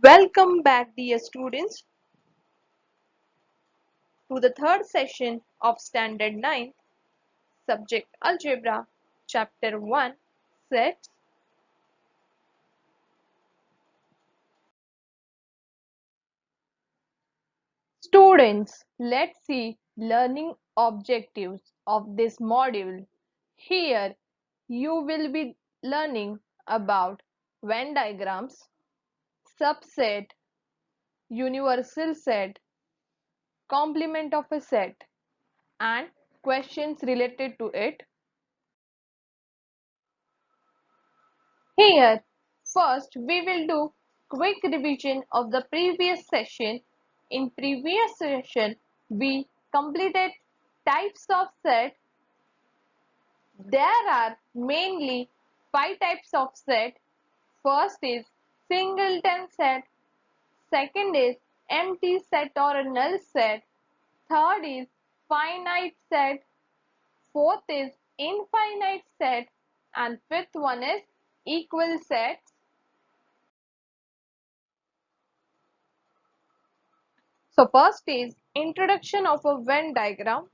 Welcome back, dear students, to the third session of Standard 9, subject Algebra, Chapter 1, Sets. Students, let's see learning objectives of this module. Here, you will be learning about Venn diagrams, subset, universal set, complement of a set, and questions related to it. Here, first we will do quick revision of the previous session. In previous session, we completed types of set. There are mainly 5 types of set. First is singleton set, second is empty set or a null set, third is finite set, fourth is infinite set, and fifth one is equal sets. So first is introduction of a Venn diagram.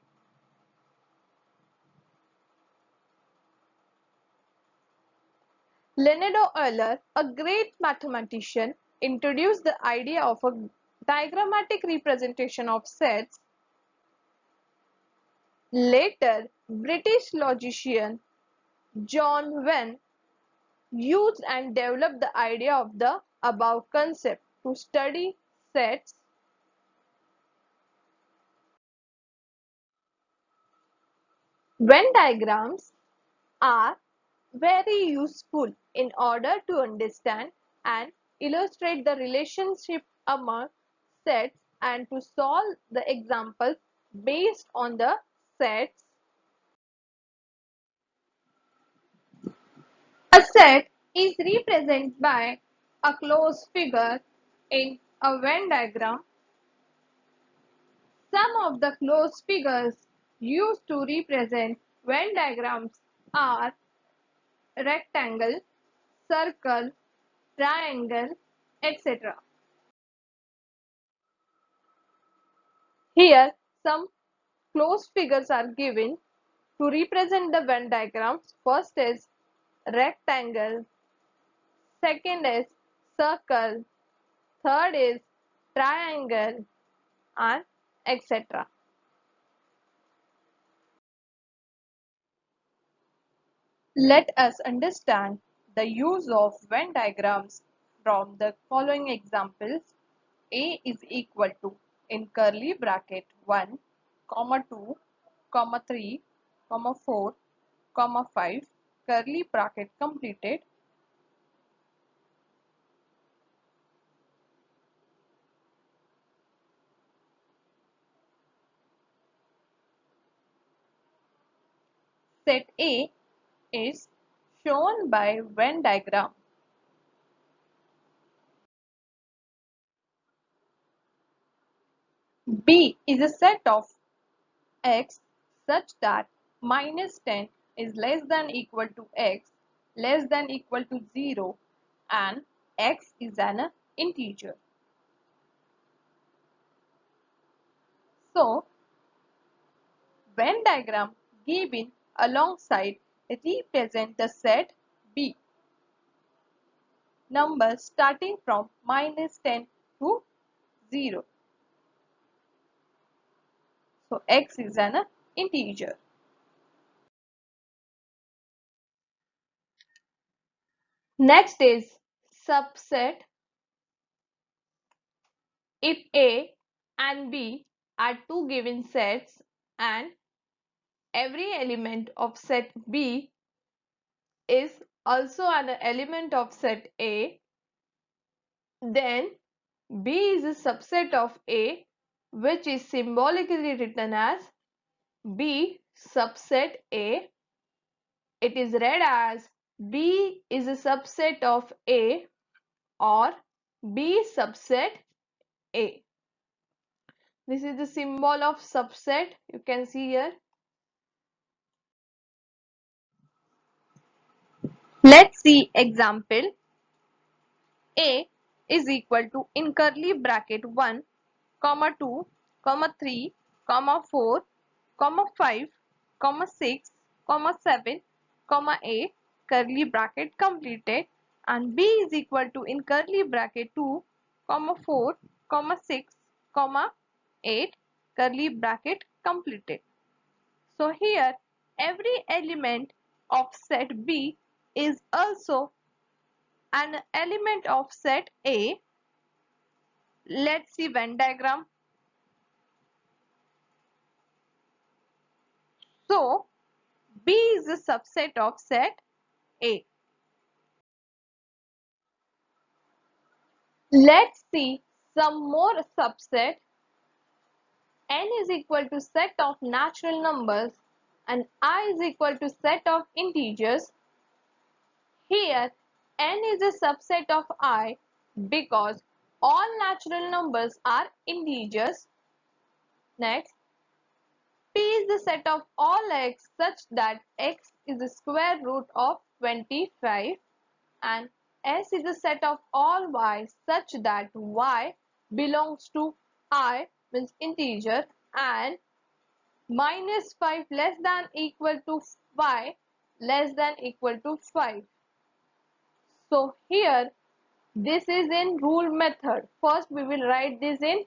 Leonardo Euler, a great mathematician, introduced the idea of a diagrammatic representation of sets. Later, British logician John Venn used and developed the idea of the above concept to study sets. Venn diagrams are very useful in order to understand and illustrate the relationship among sets and to solve the examples based on the sets. A set is represented by a closed figure in a Venn diagram. Some of the closed figures used to represent Venn diagrams are rectangle, circle, triangle, etc. Here, some closed figures are given to represent the Venn diagrams. First is rectangle, second is circle, third is triangle, and etc. Let us understand the use of Venn diagrams from the following examples. A is equal to in curly bracket 1, comma 2, comma 3, comma 4, comma 5, curly bracket completed. Set A is shown by Venn diagram. B is a set of x such that minus 10 is less than equal to x less than equal to 0 and x is an integer. So, Venn diagram given alongside represent the set B. Numbers starting from minus 10 to 0. So, x is an integer. Next is subset. If A and B are two given sets and every element of set B is also an element of set A, then B is a subset of A, which is symbolically written as B subset A. It is read as B is a subset of A or B subset A. This is the symbol of subset. You can see here. Let's see example. A is equal to in curly bracket 1, comma 2, comma 3, comma 4, comma 5, comma 6, comma 7, comma 8, curly bracket completed, and b is equal to in curly bracket 2, comma 4, comma 6, comma 8, curly bracket completed. So here every element of set B is also an element of set A. Let's see Venn diagram. So B is a subset of set A. Let's see some more subset. N is equal to set of natural numbers and I is equal to set of integers. Here n is a subset of I because all natural numbers are integers. Next, P is the set of all x such that x is the square root of 25, and S is the set of all y such that y belongs to I means integer, and minus 5 less than equal to y less than equal to 5. So here this is in rule method. First we will write this in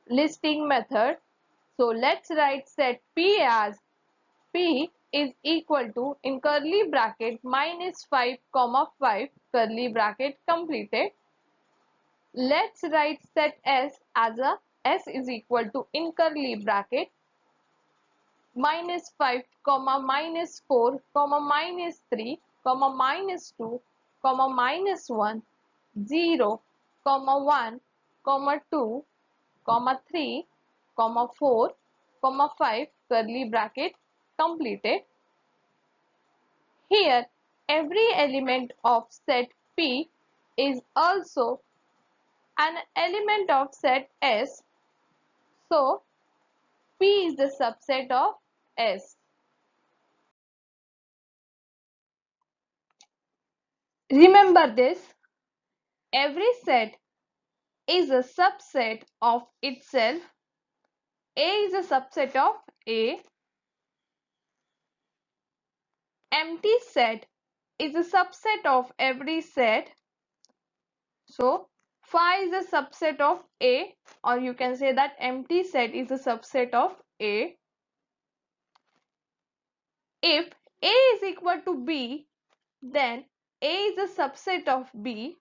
listing method. So let's write set P as P is equal to in curly bracket minus 5 comma 5 curly bracket completed. Let's write set S as a S is equal to in curly bracket minus 5 comma minus 4 comma minus 3 comma minus 2 comma minus 1 0 comma 1 comma 2 comma 3 comma 4 comma 5 curly bracket completed. Here every element of set P is also an element of set S. So P is the subset of S. Remember this, every set is a subset of itself. A is a subset of A. Empty set is a subset of every set. So phi is a subset of A, or you can say that empty set is a subset of A. If A is equal to B, then A is a subset of B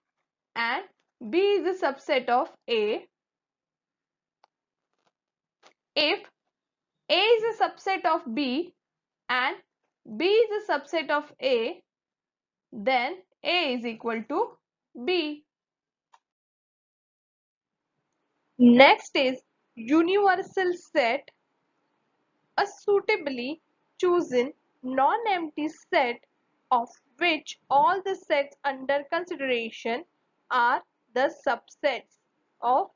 and B is a subset of A. If A is a subset of B and B is a subset of A, then A is equal to B. Next is universal set, a suitably chosen non-empty set of which all the sets under consideration are the subsets of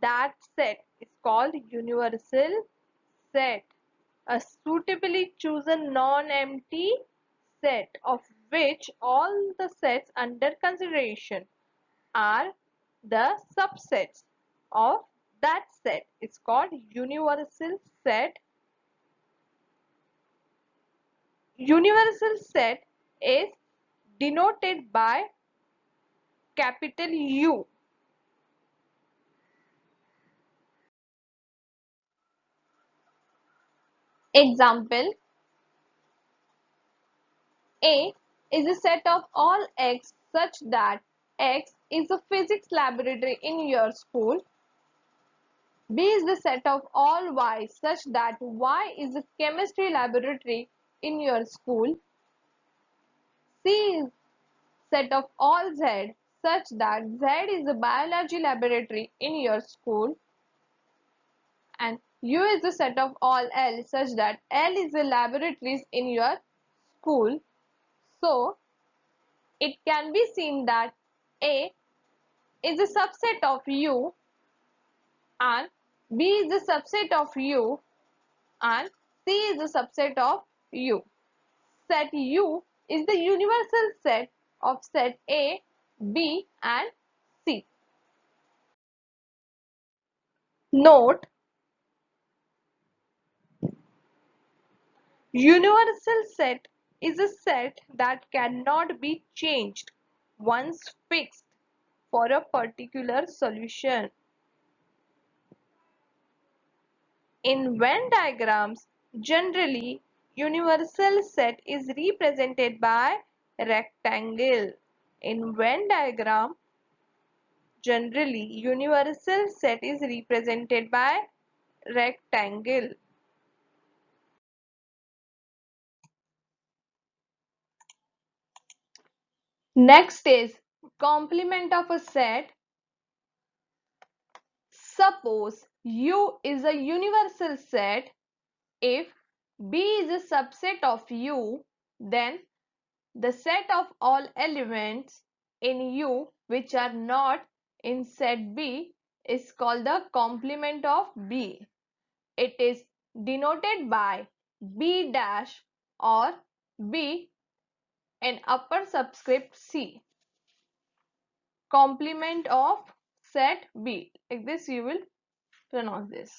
that set is called universal set. A suitably chosen non-empty set of which all the sets under consideration are the subsets of that set is called universal set. Universal set is denoted by capital U. Example: A is a set of all x such that x is a physics laboratory in your school. B is the set of all y such that y is a chemistry laboratory in your school. C is set of all z such that z is a biology laboratory in your school. And U is the set of all L such that L is the laboratories in your school. So it can be seen that A is a subset of U and B is the subset of U and C is the subset of U. Set U is the universal set of set A, B and C. Note: universal set is a set that cannot be changed once fixed for a particular solution. In Venn diagrams, generally, universal set is represented by rectangle. In Venn diagram, generally, universal set is represented by rectangle. Next is complement of a set. Suppose U is a universal set. If B is a subset of U, then the set of all elements in U which are not in set B is called the complement of B. It is denoted by B dash or B in upper subscript C. Complement of set B. Like this you will pronounce this.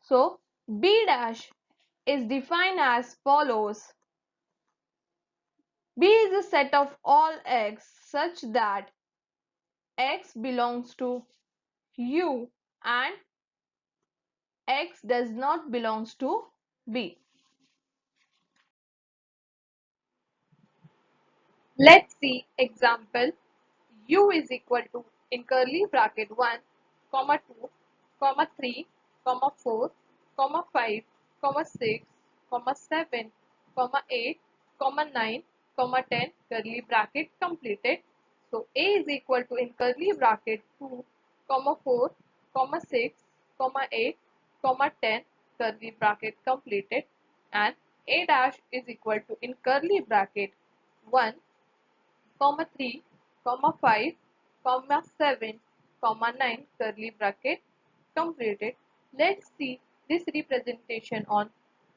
So B dash is defined as follows. B is a set of all x such that x belongs to U and x does not belongs to B. Let's see example. U is equal to in curly bracket 1, comma 2, comma 3, comma 4, comma 5, comma 6, comma 7, comma 8, comma 9, comma 10 curly bracket completed. So A is equal to in curly bracket 2, comma 4, comma 6, comma 8, comma 10 curly bracket completed, and A dash is equal to in curly bracket 1, comma 3, comma 5, comma 7, comma 9 curly bracket completed. Let's see this representation on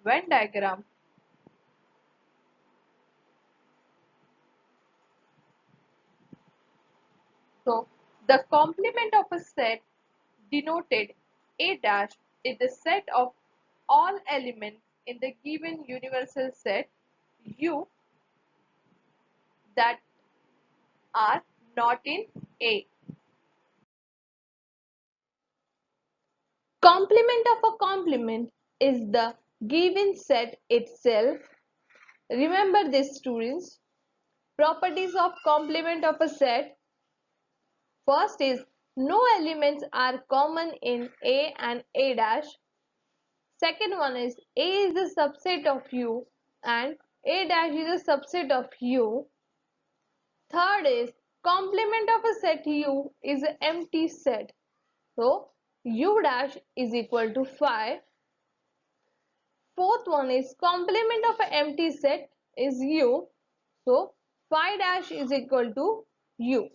Venn diagram. So the complement of a set denoted A dash is the set of all elements in the given universal set U that are not in A. Complement of a complement is the given set itself. Remember this, students. Properties of complement of a set. First is no elements are common in A and A dash. Second one is A is a subset of U and A dash is a subset of U. Third is complement of a set U is an empty set. So U dash is equal to 5. Fourth one is complement of an empty set is U. So phi dash is equal to U.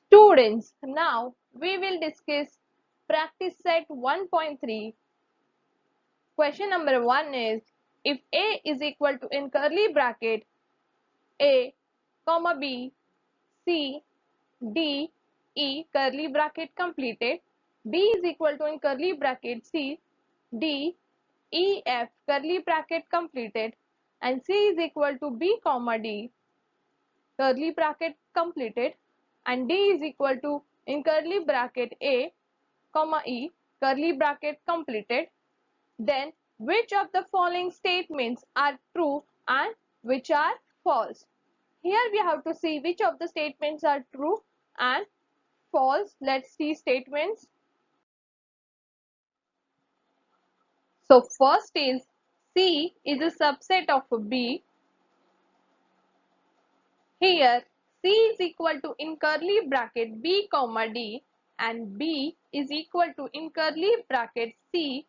Students, now we will discuss practice set 1.3. Question number 1 is, if A is equal to in curly bracket A, comma B, C, D, E curly bracket completed, B is equal to in curly bracket C, D, E, F curly bracket completed, and C is equal to B comma D curly bracket completed, and D is equal to in curly bracket A comma E curly bracket completed, then which of the following statements are true and which are false? Here we have to see which of the statements are true and false. Let's see statements. So first is C is a subset of B. Here C is equal to in curly bracket B comma D and B is equal to in curly bracket C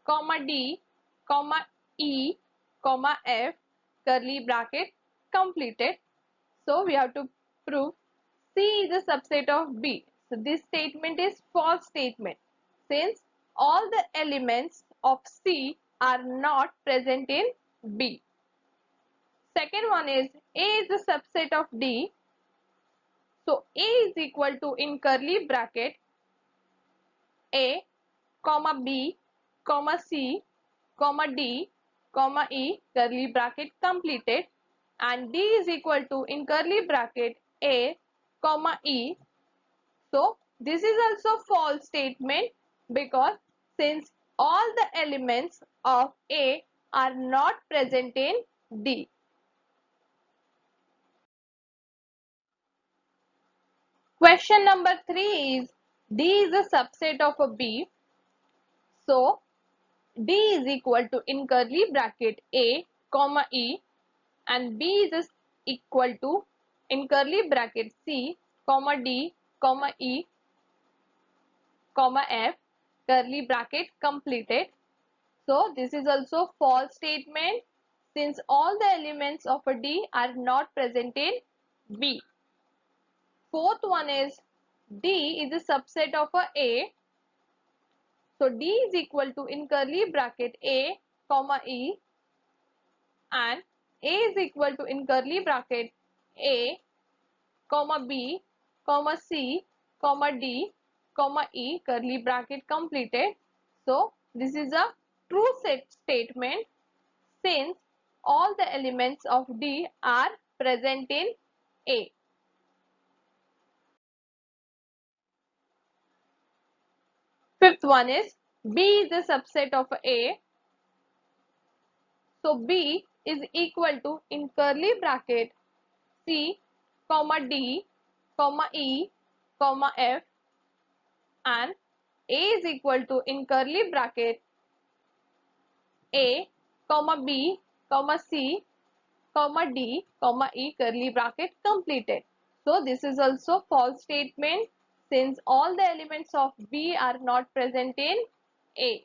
comma D comma E comma F curly bracket completed. So we have to prove C is a subset of B. So this statement is false statement since all the elements of C are not present in B. Second one is A is a subset of D. So A is equal to, in curly bracket, A, comma B, comma C, comma D, comma E, curly bracket completed, and D is equal to, in curly bracket, A, comma E. So this is also false statement, because since all the elements of A are not present in D. Question number 3 is, D is a subset of a B. So D is equal to, in curly bracket, A, comma E, and B is equal to, in curly bracket, C, comma D, comma E, comma F, curly bracket completed. So this is also false statement, since all the elements of a D are not present in B. Fourth one is, D is a subset of a A. So D is equal to, in curly bracket, A, comma E, and A is equal to, in curly bracket, A, comma B, comma C, comma D, comma E, curly bracket completed. So this is a true set statement, since all the elements of D are present in A. Fifth one is, B is a subset of A. So B is equal to, in curly bracket, C, comma D, comma E, comma F, and A is equal to, in curly bracket, A, comma B, comma C, comma D, comma E, curly bracket completed. So this is also false statement, since all the elements of B are not present in A.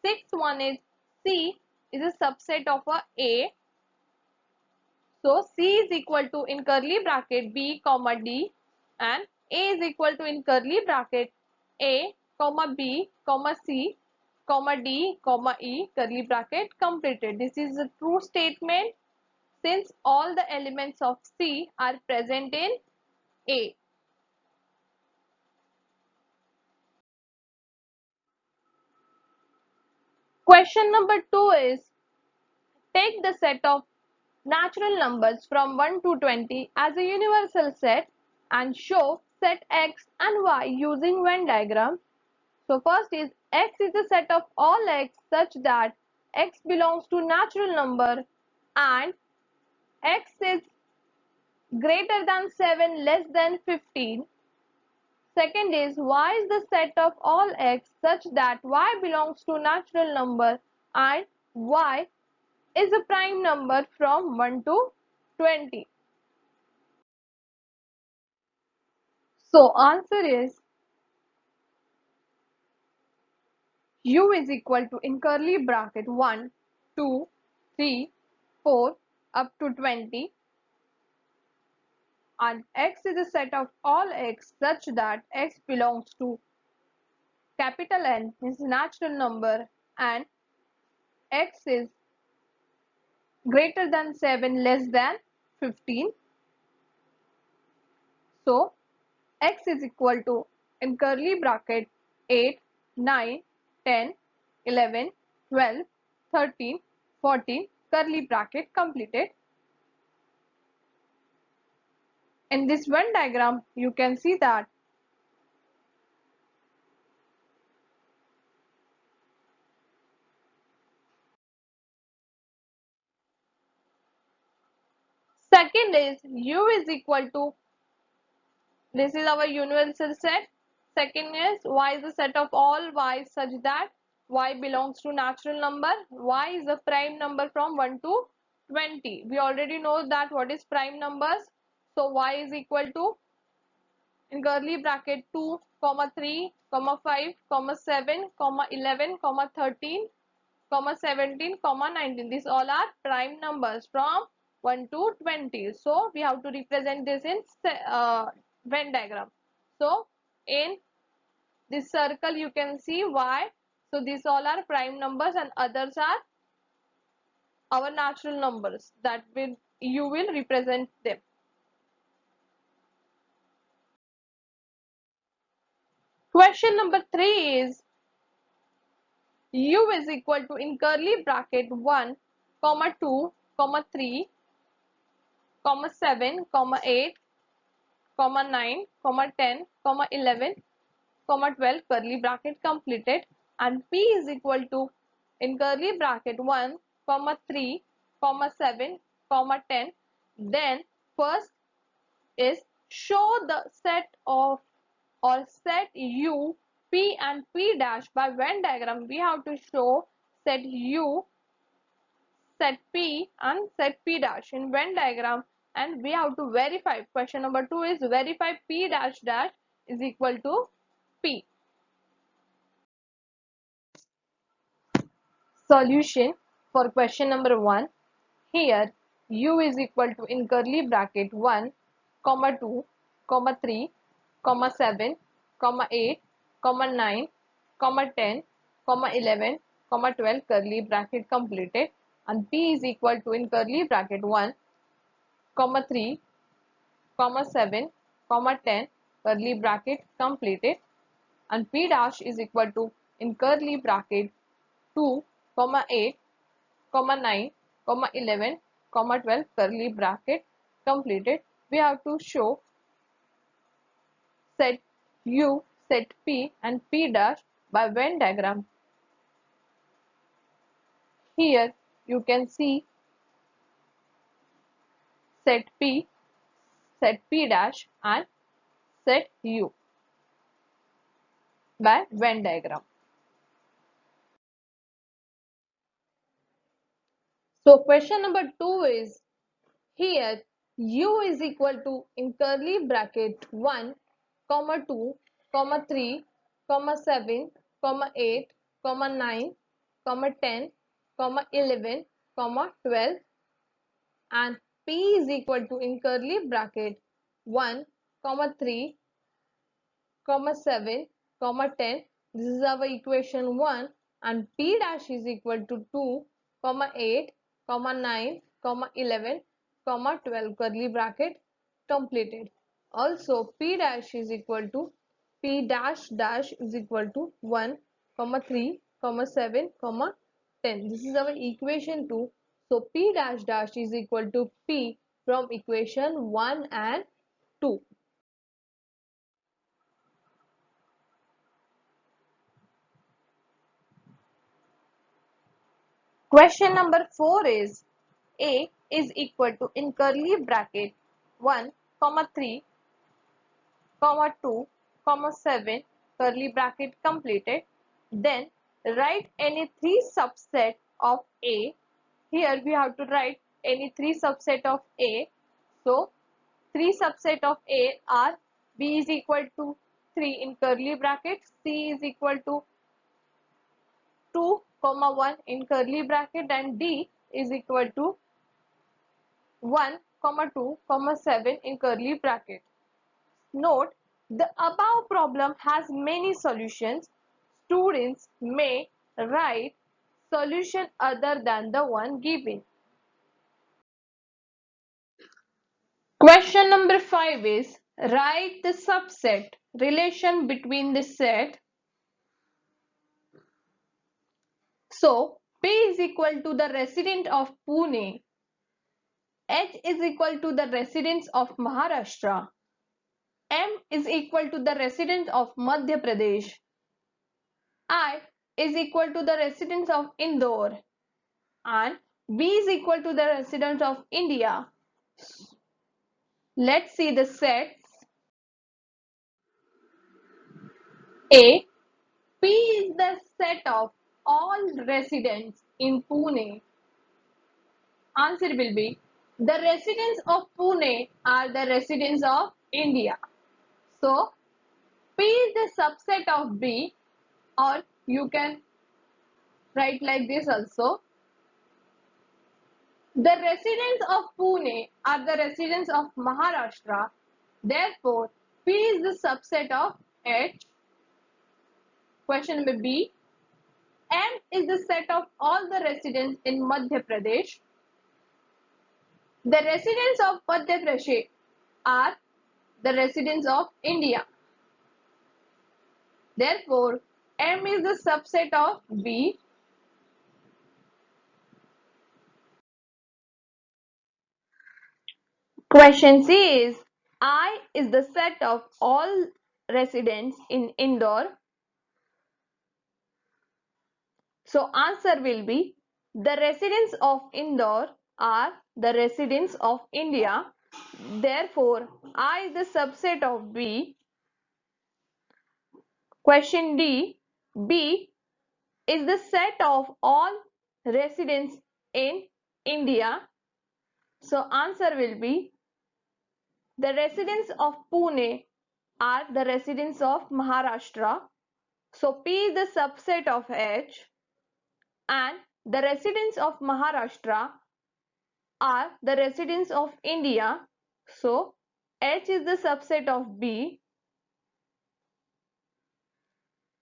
Sixth one is, C is a subset of A. So C is equal to, in curly bracket, B, comma D, and A is equal to, in curly bracket, A, comma B, comma C, comma D, comma E, curly bracket completed. This is a true statement, since all the elements of C are present in A. Question number 2 is, take the set of natural numbers from 1 to 20 as a universal set and show set X and Y using Venn diagram. So first is, X is the set of all X such that X belongs to natural number and X is greater than 7, less than 15. Second is, Y is the set of all X such that Y belongs to natural number and Y is a prime number from 1 to 20. So answer is, U is equal to, in curly bracket, 1, 2, 3, 4 up to 20, and X is a set of all X such that X belongs to capital N, is natural number, and X is greater than 7, less than 15. So X is equal to, in curly bracket, 8, 9, 10, 11, 12, 13, 14, curly bracket completed. In this Venn diagram, you can see that second is, U is equal to, this is our universal set. Second is, Y is a set of all Y such that Y belongs to natural number. Y is a prime number from 1 to 20. We already know that what is prime numbers. So Y is equal to, in curly bracket, 2, comma 3, comma 5, comma 7, comma 11, comma 13, comma 17, comma 19. These all are prime numbers from 1 to 20. So we have to represent this in Venn diagram. So in this circle you can see Y. So these all are prime numbers and others are our natural numbers, that will, you will represent them. Question number 3 is U is equal to in curly bracket 1, comma 2, comma 3, comma 7, comma 8, comma 9, comma 10, comma 11, comma 12 curly bracket completed, and P is equal to in curly bracket 1, comma 3, comma 7, comma 10. Then first is show the set of or set U, P and P dash by Venn diagram. We have to show set U, set P and set P dash in Venn diagram, and we have to verify. Question number 2 is verify P dash dash is equal to P. Solution for question number 1. Here U is equal to in curly bracket 1, comma 2, comma 3, comma 7, comma 8, comma 9, comma 10, comma 11, comma 12 curly bracket completed, and P is equal to in curly bracket 1, comma 3, comma 7, comma 10 curly bracket completed, and P dash is equal to in curly bracket 2, comma 8, comma 9, comma 11, comma 12 curly bracket completed. We have to show set U, set P and P dash by Venn diagram. Here you can see set P, set P dash and set U by Venn diagram. So question number 2 is here U is equal to in curly bracket 1, comma 2, comma 3, comma 7, comma 8, comma 9, comma 10, comma 11, comma 12, and P is equal to in curly bracket 1, comma 3, comma 7, comma 10. This is our equation 1, and P dash is equal to 2, comma 8, comma 9, comma 11, comma 12 curly bracket completed. Also P dash is equal to P dash dash is equal to 1, comma 3, comma 7, comma 10. This is our equation 2. So P dash dash is equal to P from equation 1 and 2. Question number 4 is A is equal to in curly bracket 1, comma 3, comma 2, comma 7 curly bracket completed. Then write any three subset of A. Here we have to write any three subset of A. So three subset of A are B is equal to 3 in curly bracket, C is equal to 2, comma 1 in curly bracket, and D is equal to 1, comma 2, comma 7 in curly bracket. Note, the above problem has many solutions. Students may write solution other than the one given. Question number 5 is write the subset relation between the set. So P is equal to the resident of Pune, H is equal to the residents of Maharashtra, M is equal to the residents of Madhya Pradesh, I is equal to the residents of Indore, and B is equal to the residents of India. Let's see the sets. A. P is the set of all residents in Pune. Answer will be the residents of Pune are the residents of India. So P is the subset of B, or you can write like this also. The residents of Pune are the residents of Maharashtra. Therefore, P is the subset of H. Question number B. M is the set of all the residents in Madhya Pradesh. The residents of Madhya Pradesh are the residents of India. Therefore, M is the subset of B. Question C is I is the set of all residents in Indore. So answer will be the residents of Indore are the residents of India. Therefore, I is the subset of B. Question D. B is the set of all residents in India. So answer will be the residents of Pune are the residents of Maharashtra. So P is the subset of H and the residents of Maharashtra are the residents of India. So H is the subset of B.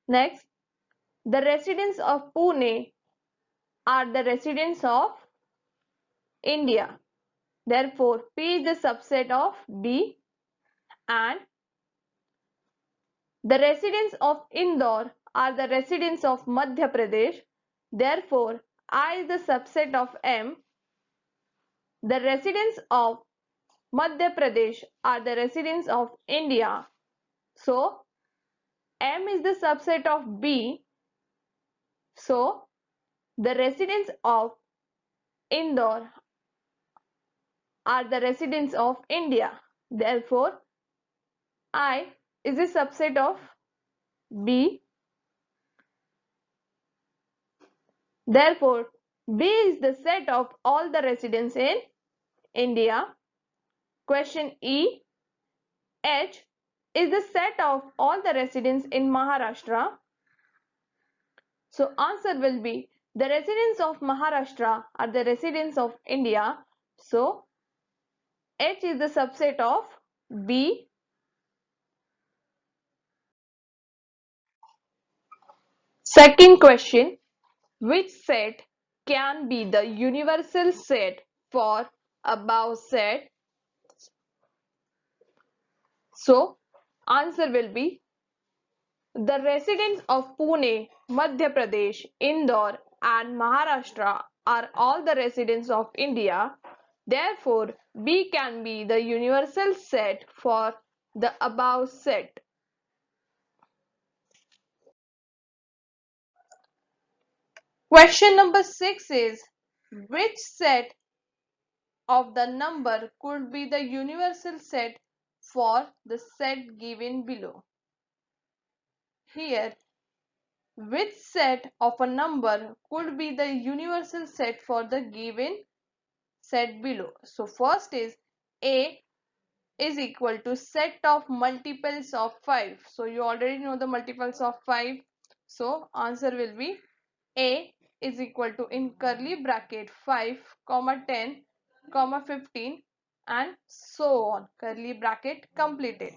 Next, the residents of Pune are the residents of India. Therefore, P is the subset of B and the residents of Indore are the residents of Madhya Pradesh. Therefore, I is the subset of M. The residents of Madhya Pradesh are the residents of India. So, M is the subset of B. So, the residents of Indore are the residents of India. Therefore, I is a subset of B. Therefore, B is the set of all the residents in India. Question E. H is the set of all the residents in Maharashtra. So answer will be the residents of Maharashtra are the residents of India. So H is the subset of B. Second question, which set can be the universal set for above set? So answer will be the residents of Pune, Madhya Pradesh, Indore and Maharashtra are all the residents of India. Therefore, B can be the universal set for the above set. Question number 6 is which set of the number could be the universal set for the set given below? Here, which set of a number could be the universal set for the given set below? So first is A is equal to set of multiples of 5. So you already know the multiples of 5. So answer will be A is equal to in curly bracket 5 comma 10 comma 15 and so on, curly bracket completed.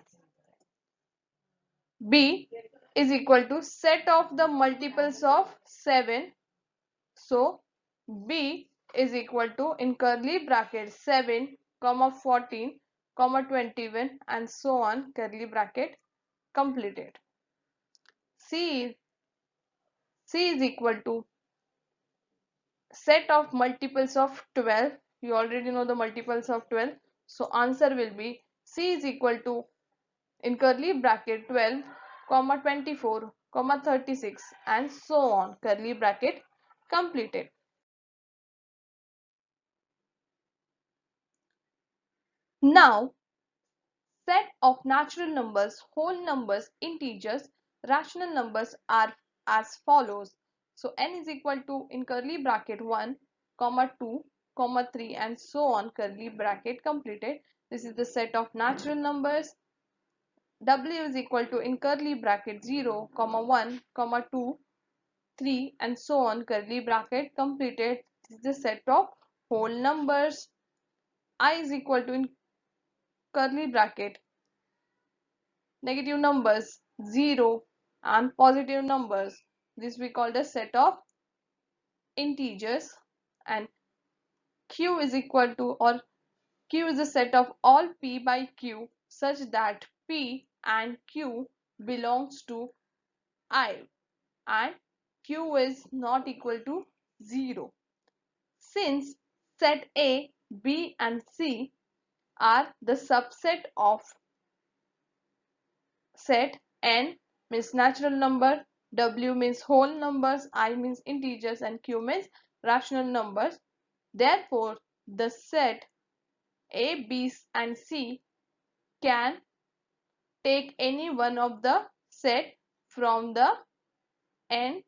B is equal to set of the multiples of 7. So B is equal to in curly bracket 7 comma 14 comma 21 and so on, curly bracket completed. C is equal to set of multiples of 12. You already know the multiples of 12. So answer will be C is equal to in curly bracket 12 comma 24 comma 36 and so on, curly bracket completed. Now set of natural numbers, whole numbers, integers, rational numbers are as follows. So n is equal to in curly bracket 1 comma 2 comma 3 and so on, curly bracket completed. This is the set of natural numbers. W is equal to in curly bracket 0 comma 1 comma 2 3 and so on, curly bracket completed. This is the set of whole numbers. I is equal to in curly bracket negative numbers 0 and positive numbers. This we call the set of integers. And q is equal to or q is the set of all p by q such that p and q belongs to I and Q is not equal to 0. Since set A, B and C are the subset of set N means natural number, W means whole numbers, I means integers and Q means rational numbers. Therefore, the set A, B and C can take any one of the set from the N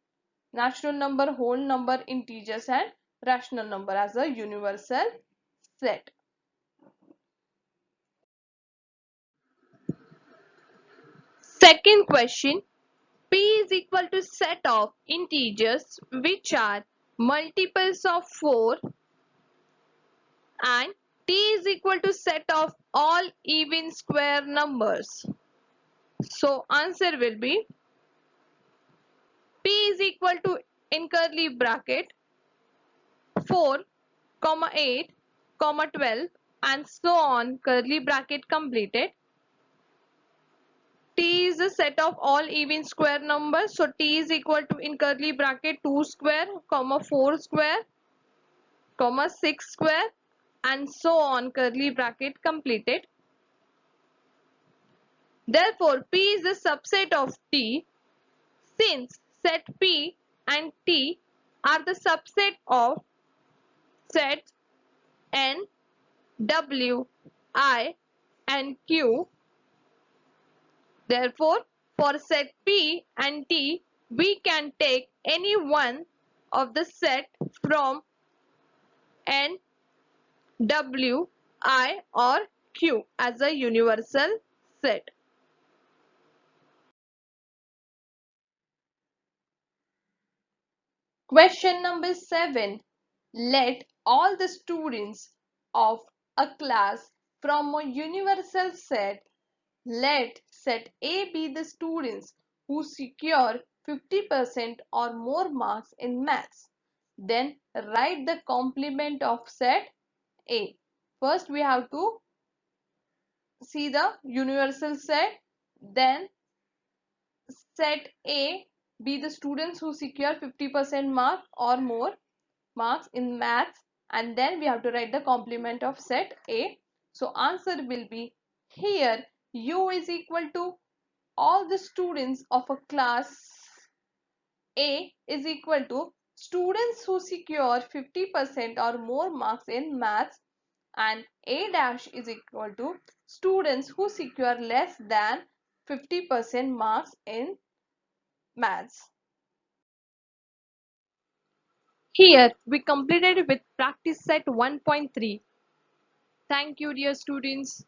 natural number, whole number, integers and rational number as a universal set. Second question, P is equal to set of integers which are multiples of 4 and T is equal to set of all even square numbers. So answer will be P is equal to in curly bracket 4, 8, 12 and so on curly bracket completed. T is a set of all even square numbers. So T is equal to in curly bracket 2 square, 4 square, 6 square and so on curly bracket completed. Therefore, P is the subset of T since set P and T are the subset of sets N, W, I and Q. Therefore, for set P and T, we can take any one of the set from N, W, I or Q as a universal set. Question number 7. Let all the students of a class from a universal set, let set A be the students who secure 50% or more marks in maths. Then write the complement of set A. First we have to see the universal set, then set A be the students who secure 50% mark or more marks in maths, and then we have to write the complement of set A. So answer will be here U is equal to all the students of a class A is equal to students who secure 50% or more marks in maths, and A dash is equal to students who secure less than 50% marks in maths. Here we completed with practice set 1.3. Thank you dear students.